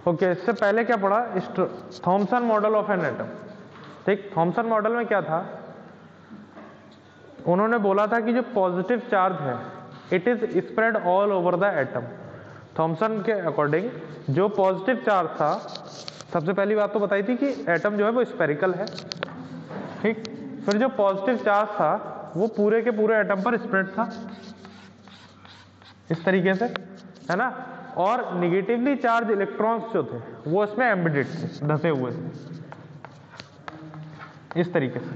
Okay, इससे पहले क्या पढ़ा, Thomson model of an atom. ठीक, थॉमसन मॉडल में क्या था, उन्होंने बोला था कि जो पॉजिटिव चार्ज है it is spread all over the atom. Thomson के अकॉर्डिंग जो पॉजिटिव चार्ज था, सबसे पहली बात तो बताई थी कि एटम जो है वो स्फेरिकल है। ठीक, फिर जो पॉजिटिव चार्ज था वो पूरे के पूरे एटम पर स्प्रेड था इस तरीके से, है ना, और निगेटिवली चार्ज इलेक्ट्रॉन्स जो थे वो इसमें एम्बेडेड थे, धसे हुए थे इस तरीके से।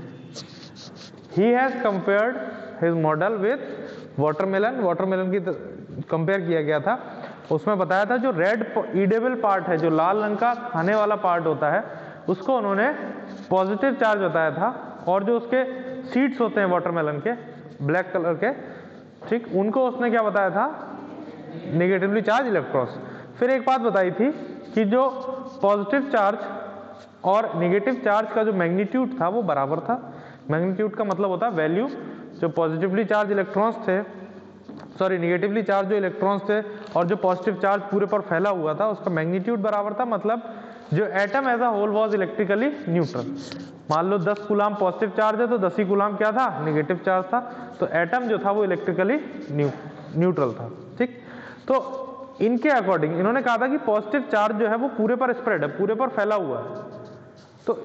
He has compared his model with watermelon. Watermelon की कंपेयर किया गया था, उसमें बताया था जो रेड ईडेबल पार्ट है, जो लाल रंग का खाने वाला पार्ट होता है, उसको उन्होंने पॉजिटिव चार्ज बताया था, और जो उसके सीड्स होते हैं वाटरमेलन के ब्लैक कलर के, ठीक, उनको उसने क्या बताया था, नेगेटिवली चार्ज इलेक्ट्रॉन्स। फिर एक बात बताई थी कि जो पॉजिटिव चार्ज और नेगेटिव चार्ज का जो मैग्नीट्यूड था वो बराबर था। मैग्नीट्यूड का मतलब होता है वैल्यू, जो पॉजिटिवली चार्ज इलेक्ट्रॉन्स थे, सॉरी नेगेटिवली चार्ज जो इलेक्ट्रॉन्स थे और जो पॉजिटिव चार्ज पूरे पर फैला हुआ था उसका मैग्नीट्यूड बराबर था। मतलब जो atom as a whole was electrically neutral. मान लो 10 कूलाम पॉजिटिव चार्ज है तो 10 ही कूलाम क्या था, नेगेटिव चार्ज था, तो एटम जो था वो इलेक्ट्रिकली न्यूट्रल था। ठीक, तो इनके अकॉर्डिंग इन्होंने कहा था कि पॉजिटिव चार्ज जो है वो पूरे पर स्प्रेड है, पूरे पर फैला हुआ है। तो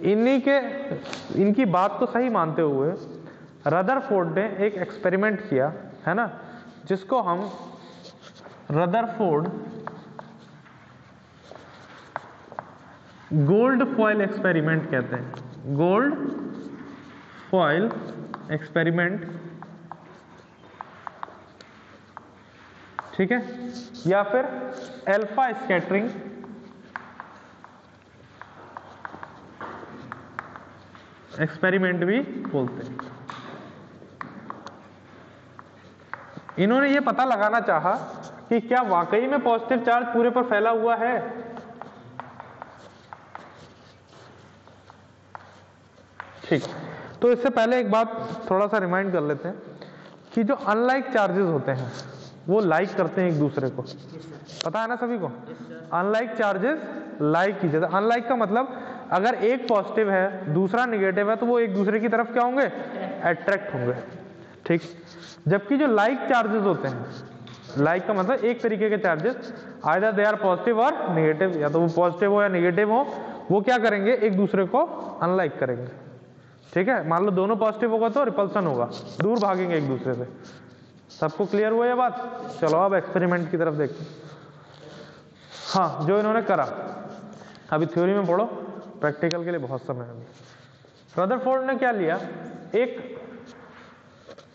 इनकी बात को सही मानते हुए रदरफोर्ड ने एक एक्सपेरिमेंट किया, है ना, जिसको हम रदरफोर्ड गोल्ड फॉइल एक्सपेरिमेंट कहते हैं। गोल्ड फॉइल एक्सपेरिमेंट, ठीक है, या फिर अल्फा स्कैटरिंग एक्सपेरिमेंट भी बोलते हैं। इन्होंने ये पता लगाना चाहा कि क्या वाकई में पॉजिटिव चार्ज पूरे पर फैला हुआ है। ठीक, तो इससे पहले एक बात थोड़ा सा रिमाइंड कर लेते हैं कि जो अनलाइक चार्जेस होते हैं वो लाइक करते हैं एक दूसरे को, पता है ना सभी को। अनलाइक चार्जेस लाइक की जाते हैं। अनलाइक का मतलब अगर एक पॉजिटिव है दूसरा नेगेटिव है तो वो एक दूसरे की तरफ क्या होंगे, अट्रैक्ट होंगे। ठीक, जबकि जो लाइक चार्जेस होते हैं, लाइक का मतलब एक तरीके के charges, either they are positive और नेगेटिव, या तो वो पॉजिटिव हो या नेगेटिव हो, वो क्या करेंगे, एक दूसरे को अनलाइक करेंगे। ठीक है, मान लो दोनों पॉजिटिव होगा तो रिपल्सन होगा, दूर भागेंगे एक दूसरे से। सबको क्लियर हुआ ये बात? चलो अब एक्सपेरिमेंट की तरफ देखते हैं। हाँ, जो इन्होंने करा, अभी थ्योरी में पढ़ो, प्रैक्टिकल के लिए बहुत समय है अभी। रदरफोर्ड ने क्या लिया, एक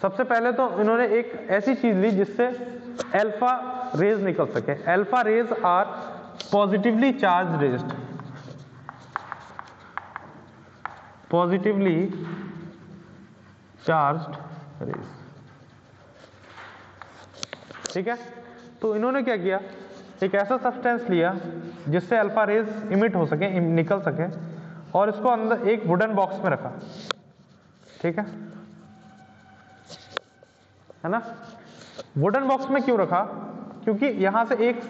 सबसे पहले तो इन्होंने एक ऐसी चीज ली जिससे अल्फा रेज निकल सके। Alpha rays are positively charge rays, positively charged rays. ठीक है, तो इन्होंने क्या किया, एक ऐसा सब्सटेंस लिया जिससे अल्फा रेज इमिट हो सके, निकल सके, और इसको अंदर एक वुडन बॉक्स में रखा। ठीक है ना। वुडन बॉक्स में क्यों रखा, क्योंकि यहां से एक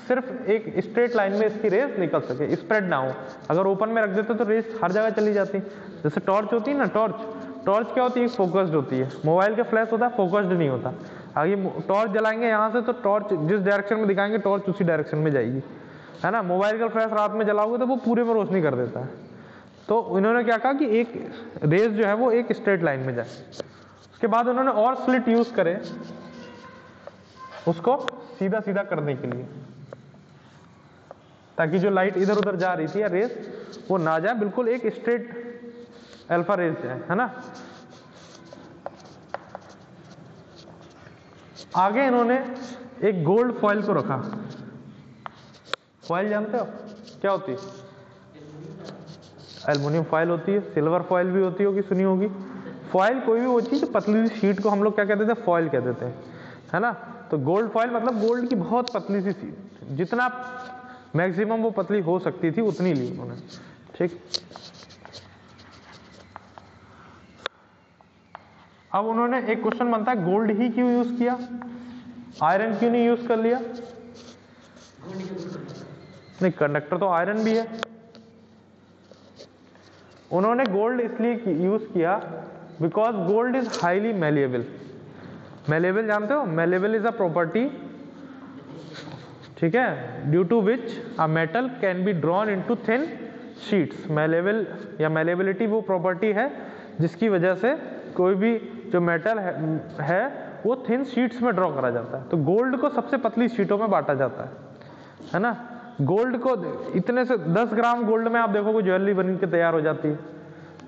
सिर्फ एक स्ट्रेट लाइन में इसकी रेज निकल सके, स्प्रेड ना हो। अगर ओपन में रख देते तो रेज हर जगह चली जाती। जैसे टॉर्च होती है ना, टॉर्च क्या होती है, फोकस्ड होती है। मोबाइल का फ्लैश होता है, फोकस्ड नहीं होता। अगर टॉर्च जलाएंगे यहाँ से तो टॉर्च जिस डायरेक्शन में दिखाएंगे टॉर्च उसी डायरेक्शन में जाएगी, है ना। मोबाइल का फ्लैश रात में जलाओगे तो वो पूरे में रोशनी कर देता है। तो इन्होंने क्या कहा कि एक रेज जो है वो एक स्ट्रेट लाइन में जाए। उसके बाद उन्होंने और स्लिट यूज करे उसको सीधा सीधा करने के लिए, ताकि जो लाइट इधर उधर जा रही थी या रेज वो ना जाए, बिल्कुल एक स्ट्रेट अल्फा रेज जाए, है ना। आगे इन्होंने एक गोल्ड फॉइल को रखा। फॉइल जानते हो क्या होती है? एल्युमिनियम फॉइल होती है, सिल्वर फॉइल भी होती होगी, सुनी होगी। फॉइल कोई भी वो चीज पतली सी शीट को हम लोग क्या कहते थे, फॉइल कह देते हैं, है ना। तो गोल्ड फॉइल मतलब गोल्ड की बहुत पतली सी शीट, जितना मैक्सिमम वो पतली हो सकती थी उतनी ली उन्होंने। ठीक, अब उन्होंने एक क्वेश्चन बनता है, गोल्ड ही क्यों यूज किया, आयरन क्यों नहीं यूज कर लिया? नहीं, कंडक्टर तो आयरन भी है। उन्होंने गोल्ड इसलिए यूज किया because gold is highly malleable. Malleable जानते हो? मेलिएबल इज अ प्रॉपर्टी, ठीक है, due to which a metal can be drawn into thin sheets. Malleable या मेलेबिलिटी वो प्रॉपर्टी है जिसकी वजह से कोई भी जो मेटल है वो थिन शीट्स में ड्रॉ करा जाता है। तो गोल्ड को सबसे पतली शीटों में बांटा जाता है ना। गोल्ड को इतने से 10 ग्राम गोल्ड में आप देखो कोई ज्वेलरी बन के तैयार हो जाती है।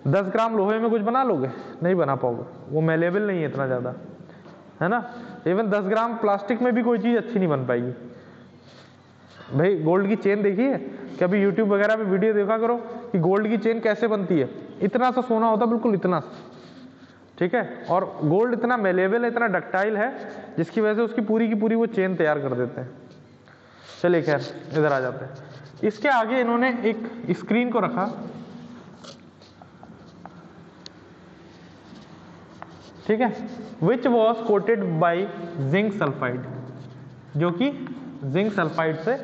10 ग्राम लोहे में कुछ बना लोगे? नहीं बना पाओगे, वो मेलेबल नहीं है इतना ज़्यादा, है ना। इवन 10 ग्राम प्लास्टिक में भी कोई चीज़ अच्छी नहीं बन पाएगी। भाई गोल्ड की चेन देखी है? कभी यूट्यूब वगैरह पे वीडियो देखा करो कि गोल्ड की चेन कैसे बनती है। इतना सा सोना होता है, बिल्कुल इतना, ठीक है। और गोल्ड इतना मेलेबल है, इतना डक्टाइल है, जिसकी वजह से उसकी पूरी की पूरी वो चेन तैयार कर देते हैं। चलिए खैर इधर आ जाते हैं। इसके आगे इन्होंने एक स्क्रीन को रखा, ठीक है, which was coated by zinc sulphide, जो कि जिंक सल्फाइड से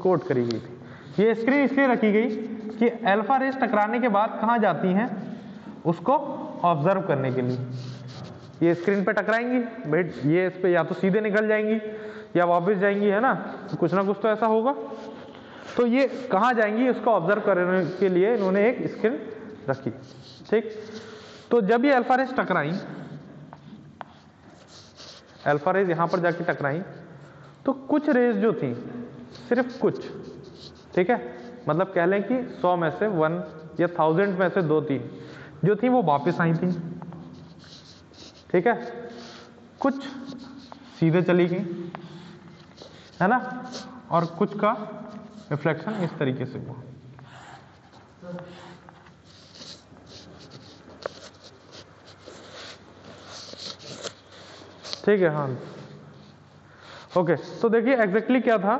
कोट करी गई थी। ये स्क्रीन इसलिए रखी गई कि अल्फा रेस टकराने के बाद कहाँ जाती हैं उसको ऑब्जर्व करने के लिए। ये स्क्रीन पे टकराएंगी भाई, ये इस पे या तो सीधे निकल जाएंगी या वापस जाएंगी, है ना, तो कुछ ना कुछ तो ऐसा होगा। तो ये कहाँ जाएंगी उसको ऑब्जर्व करने के लिए इन्होंने एक स्क्रीन रखी, ठीक। तो जब ये अल्फा रेस टकराई, अल्फा रेस यहाँ पर जाके टकराई, तो कुछ रेस जो थी, सिर्फ कुछ, ठीक है, मतलब कह लें कि 100 में से 1 या 1000 में से 2-3 जो थी वो वापस आई थी, ठीक है। कुछ सीधे चली गई, है ना, और कुछ का रिफ्लेक्शन इस तरीके से हुआ। ठीक है, हाँ ओके। तो देखिए एग्जैक्टली क्या था,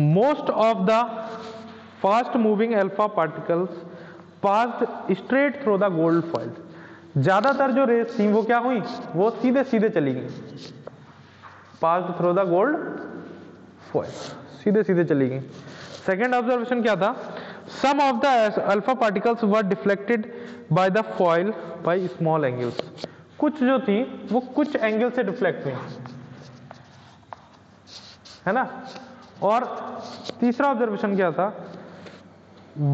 most of the fast moving alpha particles passed straight through the gold foil. ज्यादातर जो रेस थी वो क्या हुई, वो सीधे सीधे चली गई, passed through the gold foil, सीधे सीधे चली गई। सेकेंड ऑब्जर्वेशन क्या था, some of the alpha particles were deflected by the foil by small angles. कुछ जो थी वो कुछ एंगल से डिफ्लेक्ट हुई, है ना। और तीसरा ऑब्जर्वेशन क्या था,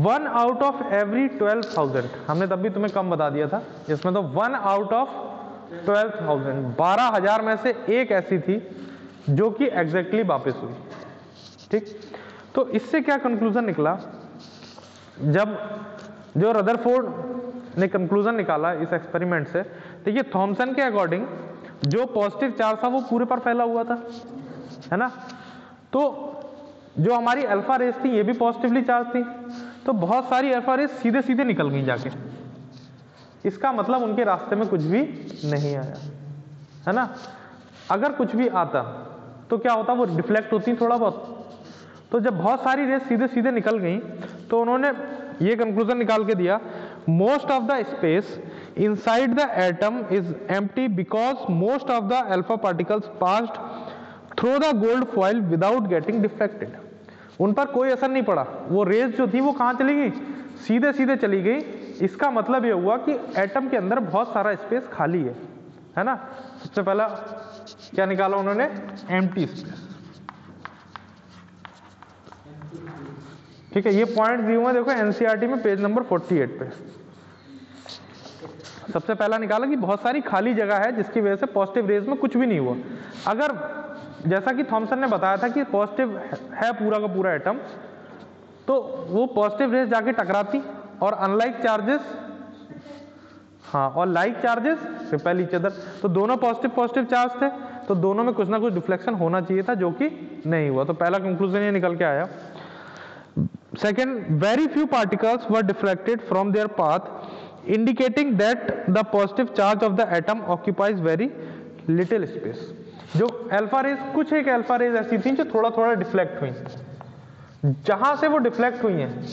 1 आउट ऑफ एवरी 12,000, हमने तब भी तुम्हें कम बता दिया था इसमें, तो 1 आउट ऑफ 12,000, 12,000 में से एक ऐसी थी जो कि एग्जैक्टली वापस हुई, ठीक। तो इससे क्या कंक्लूजन निकला, जब जो रदरफोर्ड ने कंक्लूजन निकाला इस एक्सपेरिमेंट से, देखिए थॉमसन के अकॉर्डिंग जो पॉजिटिव चार्ज था वो पूरे पर फैला हुआ था, है ना। तो जो हमारी अल्फा रेस थी ये भी पॉजिटिवली चार्ज थी, तो बहुत सारी अल्फा रेस सीधे सीधे निकल गई जाके। इसका मतलब उनके रास्ते में कुछ भी नहीं आया, है ना। अगर कुछ भी आता तो क्या होता, वो डिफ्लेक्ट होती थोड़ा बहुत। तो जब बहुत सारी रेस सीधे सीधे निकल गई तो उन्होंने ये कंक्लूजन निकाल के दिया, most of the space inside the atom is empty because most of the alpha particles passed through the gold foil without getting deflected. उन पर कोई असर नहीं पड़ा, वो रेस जो थी वो कहाँ चली गई, सीधे सीधे चली गई। इसका मतलब ये हुआ कि एटम के अंदर बहुत सारा स्पेस खाली है ना। सबसे पहला क्या निकाला उन्होंने, एम्प्टी स्पेस, ठीक है। ये पॉइंट दिए हुए देखो एनसीईआरटी में पेज नंबर 48 पे। सबसे पहला निकाला कि बहुत सारी खाली जगह है जिसकी वजह से पॉजिटिव रेज में कुछ भी नहीं हुआ। अगर जैसा कि थॉमसन ने बताया था कि पॉजिटिव है पूरा का पूरा एटम, तो वो पॉजिटिव रेज जाके टकराती और अनलाइक चार्जेस, हाँ, और like charges repel each other. तो दोनों पॉजिटिव पॉजिटिव चार्ज थे, तो दोनों में कुछ ना कुछ डिफ्लेक्शन होना चाहिए था, जो कि नहीं हुआ। तो पहला कंक्लूजन ये निकल के आया। Second, very few particles were deflected from their path, indicating that the positive charge of the atom occupies very little space. जो अल्फा रेज, कुछ एक अल्फा रेज ऐसी थी जो थोड़ा थोड़ा डिफ्लेक्ट हुई, जहां से वो डिफ्लेक्ट हुई हैं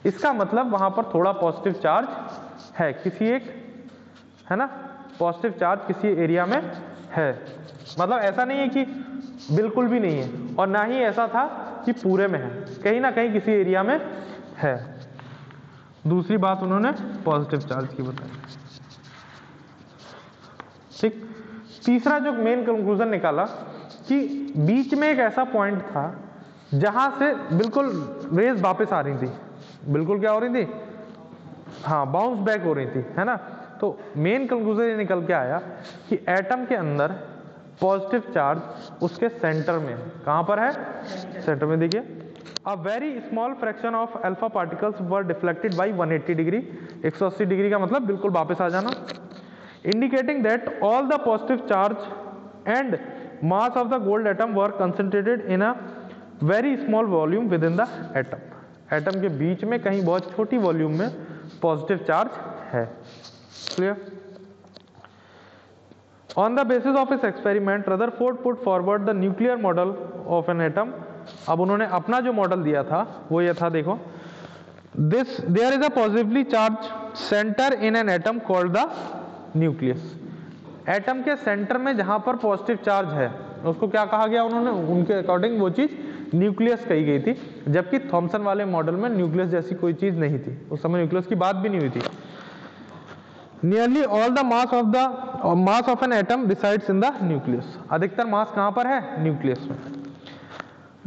इसका मतलब वहां पर थोड़ा पॉजिटिव चार्ज है, किसी एक, है ना, पॉजिटिव चार्ज किसी एरिया में है। मतलब ऐसा नहीं है कि बिल्कुल भी नहीं है, और ना ही ऐसा था कि पूरे में है, कहीं ना कहीं किसी एरिया में है। दूसरी बात उन्होंने पॉजिटिव चार्ज की बताई। ठीक, तीसरा जो मेन कंक्लूजन निकाला कि बीच में एक ऐसा पॉइंट था जहां से बिल्कुल रेज वापस आ रही थी, बिल्कुल क्या हो रही थी, हाँ बाउंस बैक हो रही थी, है ना। तो मेन कंक्लूजन ये निकल के आया कि एटम के अंदर पॉजिटिव चार्ज उसके सेंटर में, कहां पर है, सेंटर में। देखिए, a very small fraction of alpha particles were deflected bye 180 degree, 180 degree का मतलब बिल्कुल वापस आ जाना, indicating that all the positive charge and mass of the gold atom were concentrated in a very small volume within the atom. Atom के बीच में कहीं बहुत छोटी वॉल्यूम में पॉजिटिव चार्ज है। Clear? On the basis of his experiment, Rutherford put forward the nuclear model of an atom. अब उन्होंने अपना जो मॉडल दिया था वो ये था, देखो, there is a positively charged center in an atom called the nucleus. Atom के सेंटर में जहां पर पॉजिटिव चार्ज है उसको क्या कहा गया, उन्होंने उनके अकॉर्डिंग वो चीज न्यूक्लियस कही गई थी, जबकि थॉमसन वाले मॉडल में न्यूक्लियस जैसी कोई चीज नहीं थी, उस समय न्यूक्लियस की बात भी नहीं हुई थी। Nearly all the mass of an atom resides in the nucleus. अधिकतर मास कहां पर है, न्यूक्लियस में।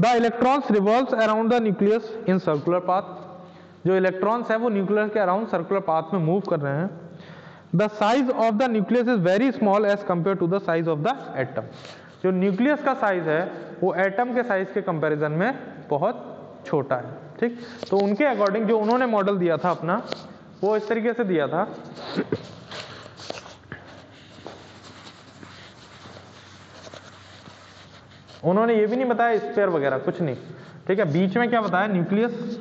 The electrons revolves around the nucleus in circular path. जो इलेक्ट्रॉन्स है वो न्यूक्लियस के अराउंड सर्कुलर पाथ में मूव कर रहे हैं। The size of the nucleus is very small as compared to the size of the atom. जो nucleus का साइज है वो एटम के साइज के कंपैरिजन में बहुत छोटा है। ठीक, तो उनके अकॉर्डिंग जो उन्होंने मॉडल दिया था अपना वो इस तरीके से दिया था, उन्होंने ये भी नहीं बताया स्फीयर वगैरह कुछ नहीं। ठीक है, बीच में क्या बताया, न्यूक्लियस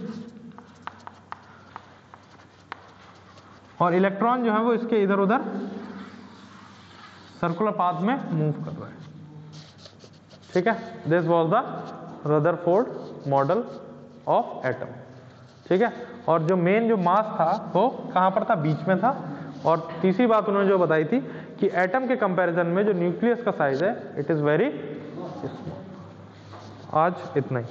और इलेक्ट्रॉन जो है वो इसके इधर उधर सर्कुलर पाथ में मूव कर रहा है। ठीक है, this was the Rutherford model of atom. ठीक है, और जो मेन जो मास था वो कहां पर था, बीच में था। और तीसरी बात उन्होंने जो बताई थी कि एटम के कंपैरिजन में जो न्यूक्लियस का साइज है इट इज वेरी स्मॉल। आज इतना ही।